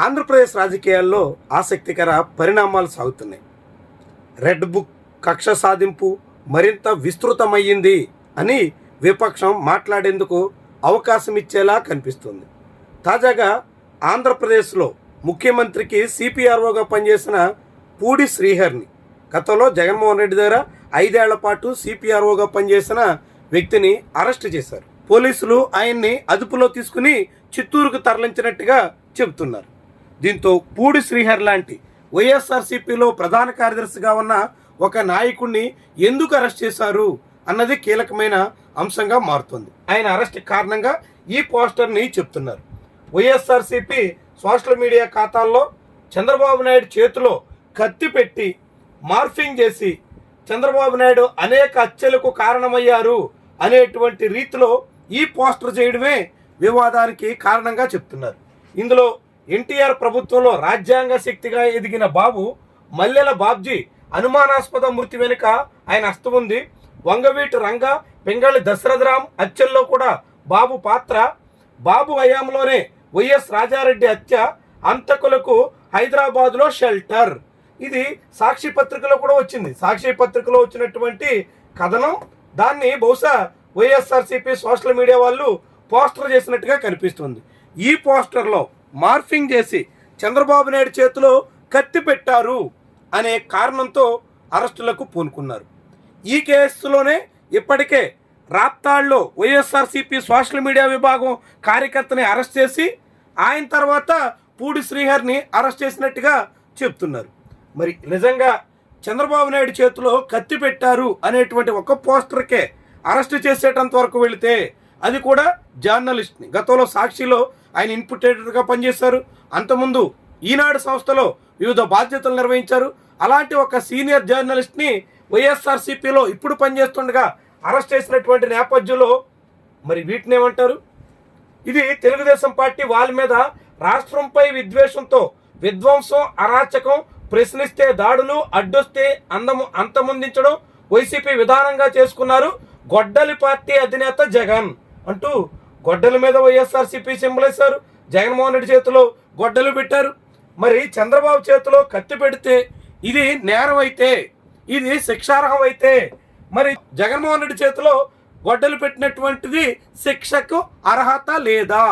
ఆంధ్రప్రదేశ్ రాజకీయాల్లో ఆసక్తికర పరిణామాలు సాగుతున్నాయి. రెడ్ బుక్ కక్ష సాధింపు మరింత విస్తృతమయ్యింది అని విపక్షం మాట్లాడేందుకు అవకాశం ఇచ్చేలా కనిపిస్తుంది. తాజాగా ఆంధ్రప్రదేశ్లో ముఖ్యమంత్రికి సిపిఆర్ఓగా పనిచేసిన పూడి శ్రీహరిని గతంలో జగన్మోహన్ రెడ్డి దగ్గర 5 ఏళ్ల పాటు సిపిఆర్ఓగా పనిచేసిన వ్యక్తిని అరెస్ట్ చేశారు. పోలీసులు ఆయన్ని అదుపులో తీసుకుని చిత్తూరుకు తరలించినట్టుగా చెబుతున్నారు. దీంతో పూడి శ్రీహరి లాంటి వైఎస్ఆర్సీపీలో ప్రధాన కార్యదర్శిగా ఉన్న ఒక నాయకుడిని ఎందుకు అరెస్ట్ చేశారు అన్నది కీలకమైన అంశంగా మారుతుంది. ఆయన అరెస్ట్ కారణంగా ఈ పోస్టర్ని చెప్తున్నారు. వైఎస్ఆర్సీపీ సోషల్ మీడియా ఖాతాల్లో చంద్రబాబు నాయుడు చేతిలో కత్తి పెట్టి మార్ఫింగ్ చేసి చంద్రబాబు నాయుడు అనేక హత్యలకు కారణమయ్యారు అనేటువంటి రీతిలో ఈ పోస్టర్ చేయడమే వివాదానికి కారణంగా చెప్తున్నారు. ఇందులో ఎన్టీఆర్ ప్రభుత్వంలో రాజ్యాంగ శక్తిగా ఎదిగిన బాబు మల్లెల బాబ్జీ అనుమానాస్పద మృతి వెనుక ఆయన హస్తం ఉంది. వంగవీటి రంగ, పెంగళి దశరథరామ్ హత్యల్లో కూడా బాబు పాత్ర. బాబు హయాంలోనే వైఎస్ రాజారెడ్డి హత్య, అంతకులకు హైదరాబాద్లో షెల్టర్. ఇది సాక్షి పత్రికలో కూడా వచ్చింది. సాక్షి పత్రికలో వచ్చినటువంటి కథనం, దాన్ని బహుశా వైఎస్ఆర్సీపీ సోషల్ మీడియా వాళ్ళు పోస్టర్ చేసినట్టుగా కనిపిస్తుంది. ఈ పోస్టర్లో మార్ఫింగ్ చేసి చంద్రబాబు నాయుడు చేతిలో కత్తి పెట్టారు అనే కారణంతో అరెస్టులకు పూనుకున్నారు. ఈ కేసులోనే ఇప్పటికే రాప్తాడ్లో వైఎస్ఆర్సీపీ సోషల్ మీడియా విభాగం కార్యకర్తని అరెస్ట్ చేసి ఆయన తర్వాత పూడి శ్రీహరిని అరెస్ట్ చేసినట్టుగా చెప్తున్నారు. మరి నిజంగా చంద్రబాబు నాయుడు చేతిలో కత్తి పెట్టారు అనేటువంటి ఒక పోస్టర్కే అరెస్ట్ చేసేటంత వరకు వెళితే, అది కూడా జర్నలిస్ట్ని. గతంలో సాక్షిలో ఆయన ఇన్పుట్ ఎడిటర్గా పనిచేశారు. అంతకుముందు ఈనాడు సంస్థలో వివిధ బాధ్యతలు నిర్వహించారు. అలాంటి ఒక సీనియర్ జర్నలిస్ట్ని వైఎస్ఆర్సీపీలో ఇప్పుడు పనిచేస్తుండగా అరెస్ట్ చేసినటువంటి నేపథ్యంలో మరి వీటిని ఏమంటారు? ఇది తెలుగుదేశం పార్టీ వాళ్ళ మీద రాష్ట్రంపై విద్వేషంతో విధ్వంసం, అరాచకం, ప్రశ్నిస్తే దాడులు, అడ్డొస్తే అంతమొందించడం వైసీపీ విధానంగా చేసుకున్నారు గొడ్డలి పార్టీ అధినేత జగన్ అంటూ గొడ్డల మీద వైఎస్ఆర్సీపీ సింబల్ వేశారు. జగన్మోహన్ రెడ్డి చేతిలో గొడ్డలు పెట్టారు. మరి చంద్రబాబు చేతిలో కత్తి పెడితే ఇది నేరం అయితే, ఇది శిక్షార్హం అయితే, మరి జగన్మోహన్ రెడ్డి చేతిలో గొడ్డలు పెట్టినటువంటిది శిక్షకు అర్హత లేదా?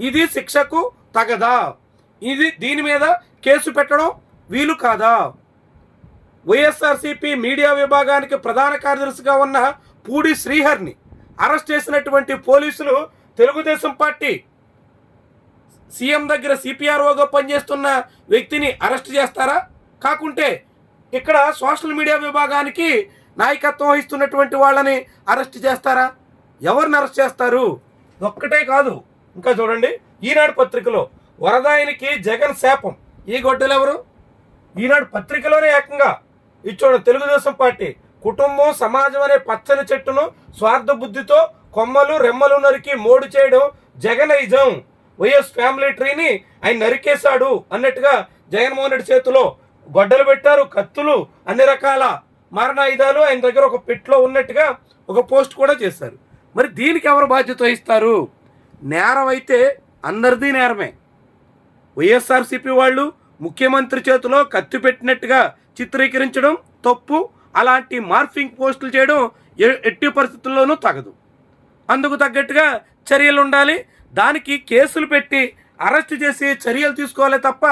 ఇది శిక్షకు తగదా? దీని మీద కేసు పెట్టడం వీలు కాదా? వైఎస్ఆర్సీపీ మీడియా విభాగానికి ప్రధాన కార్యదర్శిగా ఉన్న పూడి శ్రీహరిని అరెస్ట్ చేసినటువంటి పోలీసులు తెలుగుదేశం పార్టీ సీఎం దగ్గర సిపిఆర్ఓగా పనిచేస్తున్న వ్యక్తిని అరెస్ట్ చేస్తారా? కాకుంటే ఇక్కడ సోషల్ మీడియా విభాగానికి నాయకత్వం వహిస్తున్నటువంటి వాళ్ళని అరెస్ట్ చేస్తారా? ఎవరిని అరెస్ట్ చేస్తారు? ఒక్కటే కాదు, ఇంకా చూడండి, ఈనాడు పత్రికలో వరదాయనికి జగన్ శాపం. ఈ గొడ్డలు ఎవరు? ఈనాడు పత్రికలోనే ఏకంగా ఇచ్చోడు తెలుగుదేశం పార్టీ కుటుంబం, సమాజం అనే పచ్చని చెట్టును స్వార్థ బుద్ధితో కొమ్మలు రెమ్మలు నరికి మోడు చేయడం జగనైజం. వైఎస్ ఫ్యామిలీ ట్రీని ఆయన నరికేశాడు అన్నట్టుగా జగన్మోహన్ రెడ్డి చేతిలో గొడ్డలు పెట్టారు, కత్తులు, అన్ని రకాల మారణాయుధాలు ఆయన దగ్గర ఒక పెట్లో ఉన్నట్టుగా ఒక పోస్ట్ కూడా చేశారు. మరి దీనికి ఎవరు బాధ్యత వహిస్తారు? నేరం అయితే అందరిది నేరమే. వైఎస్ఆర్సీపీ వాళ్ళు ముఖ్యమంత్రి చేతిలో కత్తి పెట్టినట్టుగా చిత్రీకరించడం తప్పు. అలాంటి మార్ఫింగ్ పోస్టులు చేయడం ఎట్టి పరిస్థితుల్లోనూ తగదు. అందుకు తగ్గట్టుగా చర్యలు ఉండాలి. దానికి కేసులు పెట్టి అరెస్ట్ చేసి చర్యలు తీసుకోవాలి తప్ప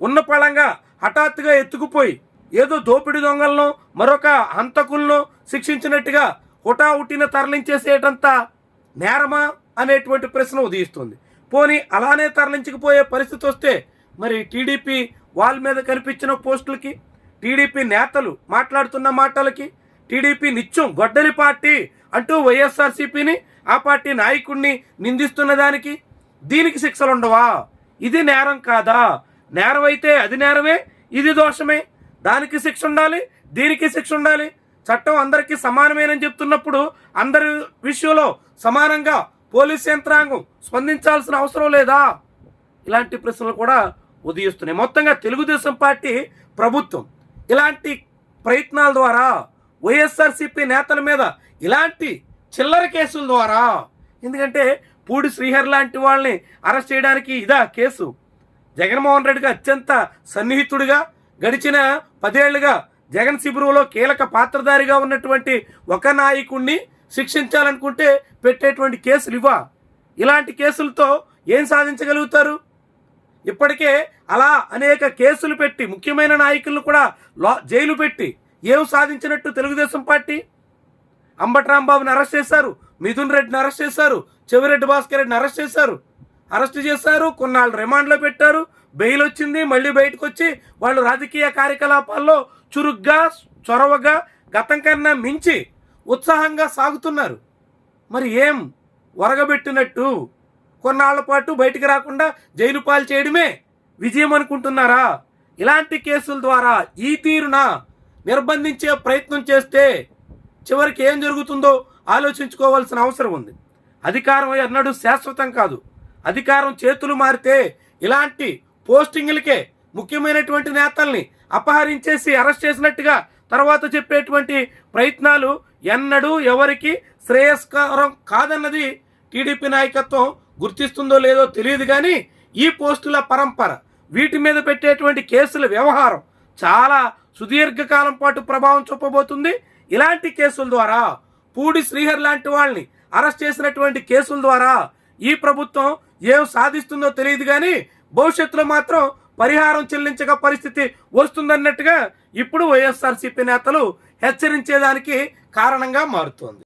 ఉన్న పళంగా హఠాత్తుగా ఎత్తుకుపోయి ఏదో దోపిడీ దొంగలను, మరొక హంతకులను శిక్షించినట్టుగా హుటాహుటిన తరలించేసేటంత నేరమా అనేటువంటి ప్రశ్న ఉదయిస్తుంది. పోనీ అలానే తరలించకపోయే పరిస్థితి వస్తే మరి టీడీపీ వాళ్ళ మీద కనిపించిన పోస్టులకి, టీడీపీ నేతలు మాట్లాడుతున్న మాటలకి, టీడీపీ నిత్యం గొడ్డలి పార్టీ అంటూ వైఎస్ఆర్సీపీని, ఆ పార్టీ నాయకుడిని నిందిస్తున్న దానికి దీనికి శిక్షలు ఉండవా? ఇది నేరం కాదా? నేరం అయితే అది నేరమే, ఇది దోషమే. దానికి శిక్ష ఉండాలి, దీనికి శిక్ష ఉండాలి. చట్టం అందరికీ సమానమేనని చెప్తున్నప్పుడు అందరి విషయంలో సమానంగా పోలీస్ యంత్రాంగం స్పందించాల్సిన అవసరం లేదా? ఇలాంటి ప్రశ్నలు కూడా ఉదయిస్తున్నాయి. మొత్తంగా తెలుగుదేశం పార్టీ ప్రభుత్వం ఇలాంటి ప్రయత్నాల ద్వారా వైఎస్ఆర్సీపీ నేతల మీద ఇలాంటి చిల్లర కేసుల ద్వారా, ఎందుకంటే పూడి శ్రీహరి లాంటి వాళ్ళని అరెస్ట్ చేయడానికి ఇదా కేసు? జగన్మోహన్ రెడ్డికి అత్యంత సన్నిహితుడిగా గడిచిన 10 ఏళ్లుగా జగన్ శిబిరంలో కీలక పాత్రధారిగా ఉన్నటువంటి ఒక నాయకుడిని శిక్షించాలనుకుంటే పెట్టేటువంటి కేసులు ఇవా? ఇలాంటి కేసులతో ఏం సాధించగలుగుతారు? ఇప్పటికే అలా అనేక కేసులు పెట్టి ముఖ్యమైన నాయకులను కూడా జైలు పెట్టి ఏం సాధించినట్టు తెలుగుదేశం పార్టీ? అంబటి రాంబాబుని అరెస్ట్ చేశారు, మిథున్ రెడ్డిని అరెస్ట్ చేశారు, చెవిరెడ్డి భాస్కర్ రెడ్డిని అరెస్ట్ చేశారు, కొన్నాళ్ళు రిమాండ్లో పెట్టారు, బెయిల్ వచ్చింది, మళ్ళీ బయటకు వచ్చి వాళ్ళు రాజకీయ కార్యకలాపాల్లో చురుగ్గా చొరవగా గతం కన్నా మించి ఉత్సాహంగా సాగుతున్నారు. మరి ఏం ఒరగబెట్టినట్టు కొన్నాళ్ల పాటు బయటికి రాకుండా జైలు పాలు చేయడమే విజయం అనుకుంటున్నారా? ఇలాంటి కేసుల ద్వారా ఈ తీరున నిర్బంధించే ప్రయత్నం చేస్తే చివరికి ఏం జరుగుతుందో ఆలోచించుకోవాల్సిన అవసరం ఉంది. అధికారం ఎన్నడూ శాశ్వతం కాదు. అధికారం చేతులు మారితే ఇలాంటి పోస్టింగులకే ముఖ్యమైనటువంటి నేతల్ని అపహరించేసి అరెస్ట్ చేసినట్టుగా తర్వాత చెప్పేటువంటి ప్రయత్నాలు ఎన్నడూ ఎవరికి శ్రేయస్కరం కాదన్నది టీడీపీ నాయకత్వం గుర్తిస్తుందో లేదో తెలియదు. కానీ ఈ పోస్టుల పరంపర, వీటి మీద పెట్టేటువంటి కేసుల వ్యవహారం చాలా సుదీర్ఘకాలం పాటు ప్రభావం చూపబోతుంది. ఇలాంటి కేసుల ద్వారా పూడి శ్రీహర్ లాంటి వాళ్ళని అరెస్ట్ చేసినటువంటి కేసుల ద్వారా ఈ ప్రభుత్వం ఏం సాధిస్తుందో తెలియదు. కానీ భవిష్యత్తులో మాత్రం పరిహారం చెల్లించక పరిస్థితి వస్తుందన్నట్టుగా ఇప్పుడు వైఎస్ఆర్సీపీ నేతలు హెచ్చరించేదానికి కారణంగా మారుతోంది.